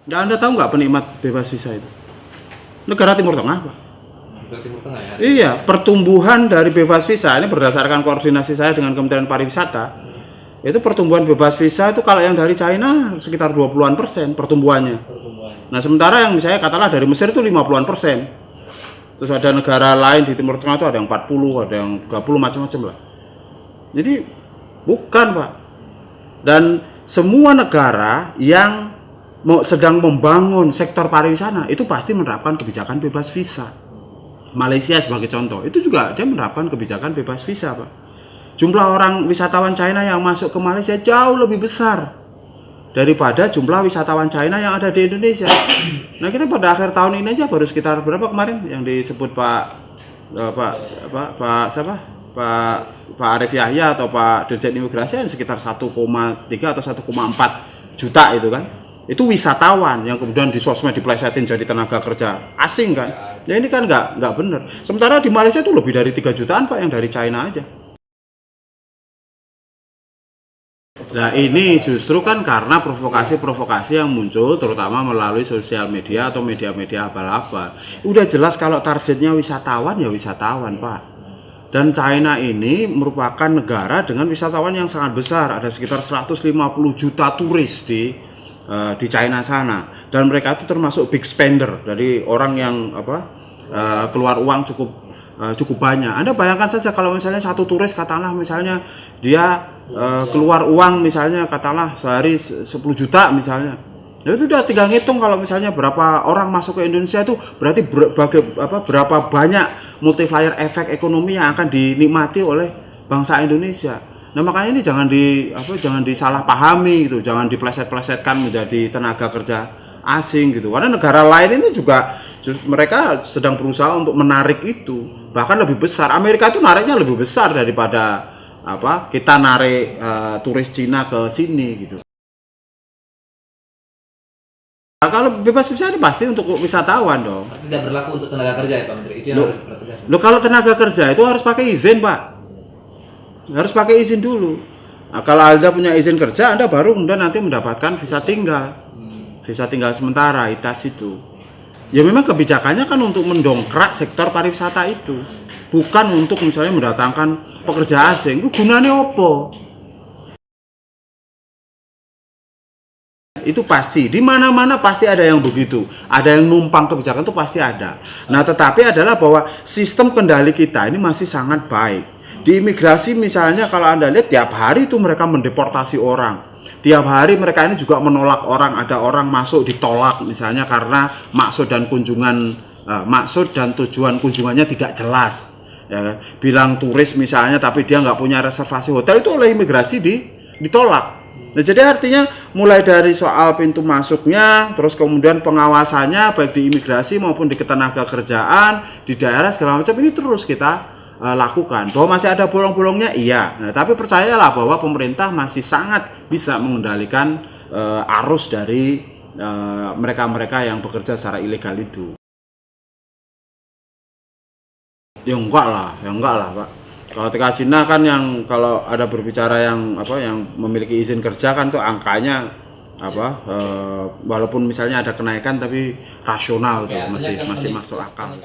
Nggak, Anda tahu nggak penikmat bebas visa itu? Negara Timur Tengah, Pak. Negara Timur Tengah ya? Iya, pertumbuhan dari bebas visa ini berdasarkan koordinasi saya dengan Kementerian Pariwisata. Itu pertumbuhan bebas visa itu kalau yang dari China sekitar 20-an% pertumbuhannya. Nah, sementara yang misalnya katakanlah dari Mesir itu 50-an%. Terus ada negara lain di Timur Tengah itu ada yang 40, ada yang 30, macam-macam lah. Jadi bukan, Pak. Dan semua negara yang sedang membangun sektor pariwisata itu pasti menerapkan kebijakan bebas visa. Malaysia sebagai contoh, itu juga dia menerapkan kebijakan bebas visa, Pak. Jumlah orang wisatawan China yang masuk ke Malaysia jauh lebih besar daripada jumlah wisatawan China yang ada di Indonesia. Nah, kita pada akhir tahun ini aja baru sekitar berapa kemarin yang disebut Pak Arif Yahya atau Pak Dirjen Imigrasi sekitar 1,3 atau 1,4 juta itu kan. Itu wisatawan yang kemudian di sosmed diplesetin jadi tenaga kerja asing kan. Ya ini kan nggak benar. Sementara di Malaysia itu lebih dari 3 jutaan, Pak, yang dari China aja. Nah, ini justru kan karena provokasi-provokasi yang muncul terutama melalui sosial media atau media-media abal-abal. Udah jelas kalau targetnya wisatawan ya wisatawan, Pak. Dan China ini merupakan negara dengan wisatawan yang sangat besar. Ada sekitar 150 juta turis di China sana. Dan mereka itu termasuk big spender. Jadi orang yang keluar uang cukup banyak. Anda bayangkan saja kalau misalnya satu turis katakanlah misalnya dia keluar uang misalnya katakanlah sehari 10 juta misalnya. Ya itu udah tinggal ngitung kalau misalnya berapa orang masuk ke Indonesia itu berarti berapa banyak multiplier efek ekonomi yang akan dinikmati oleh bangsa Indonesia. Nah, makanya ini jangan disalahpahami gitu, jangan dipleset-plesetkan menjadi tenaga kerja asing gitu. Karena negara lain ini juga mereka sedang berusaha untuk menarik itu, bahkan lebih besar. Amerika itu nariknya lebih besar daripada kita narik turis Cina ke sini gitu. Nah, kalau bebas visa ini pasti untuk wisatawan dong. Tidak berlaku untuk tenaga kerja ya, Pak Menteri? Itu yang harus diperhatikan. Loh, kalau tenaga kerja itu harus pakai izin, Pak. Harus pakai izin dulu. Nah, kalau Anda punya izin kerja, Anda baru kemudian nanti mendapatkan visa tinggal. Visa tinggal sementara, ITAS itu. Ya memang kebijakannya kan untuk mendongkrak sektor pariwisata itu. Bukan untuk misalnya mendatangkan pekerja asing. Itu gunanya apa? Itu pasti, di mana-mana pasti ada yang begitu. Ada yang numpang kebijakan itu pasti ada. Nah, tetapi adalah bahwa sistem kendali kita ini masih sangat baik. Di imigrasi misalnya kalau Anda lihat tiap hari itu mereka mendeportasi orang. Tiap hari mereka ini juga menolak orang. Ada orang masuk ditolak misalnya karena maksud dan tujuan kunjungannya tidak jelas. Ya, bilang turis misalnya tapi dia nggak punya reservasi hotel itu oleh imigrasi ditolak. Nah, jadi artinya mulai dari soal pintu masuknya, terus kemudian pengawasannya baik di imigrasi maupun di ketenaga kerjaan, di daerah segala macam ini terus kita lakukan. Bahwa masih ada bolong-bolongnya, iya. Nah, tapi percayalah bahwa pemerintah masih sangat bisa mengendalikan arus dari mereka-mereka yang bekerja secara ilegal itu. Ya enggak lah, Pak. Kalau TK Cina kan yang kalau ada berbicara yang memiliki izin kerja kan tuh angkanya walaupun misalnya ada kenaikan tapi rasional tuh masih masuk akal.